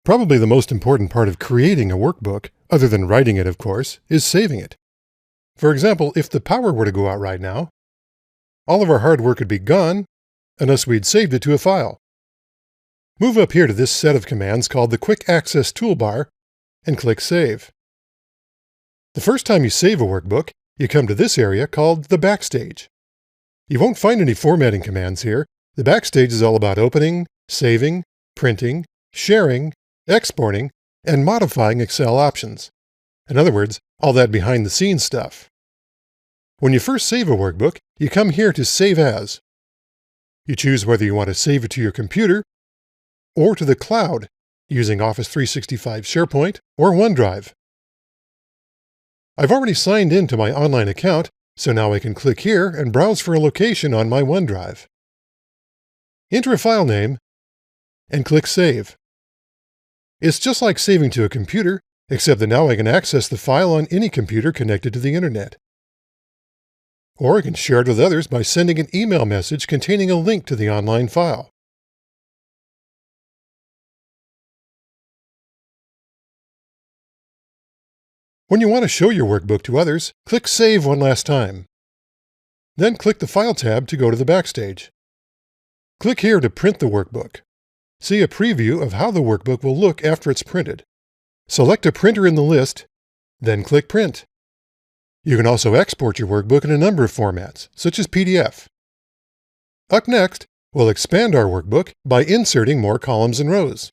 Probably the most important part of creating a workbook, other than writing it of course, is saving it. For example, if the power were to go out right now, all of our hard work would be gone unless we'd saved it to a file. Move up here to this set of commands called the Quick Access Toolbar and click Save. The first time you save a workbook, you come to this area called the Backstage. You won't find any formatting commands here. The Backstage is all about opening, saving, printing, sharing, exporting, and modifying Excel options. In other words, all that behind-the-scenes stuff. When you first save a workbook, you come here to Save As. You choose whether you want to save it to your computer or to the cloud using Office 365 SharePoint or OneDrive. I've already signed in to my online account, so now I can click here and browse for a location on my OneDrive. Enter a file name and click Save. It's just like saving to a computer, except that now I can access the file on any computer connected to the internet. Or I can share it with others by sending an email message containing a link to the online file. When you want to show your workbook to others, click Save one last time. Then click the File tab to go to the Backstage. Click here to print the workbook. See a preview of how the workbook will look after it's printed. Select a printer in the list, then click Print. You can also export your workbook in a number of formats, such as PDF. Up next, we'll expand our workbook by inserting more columns and rows.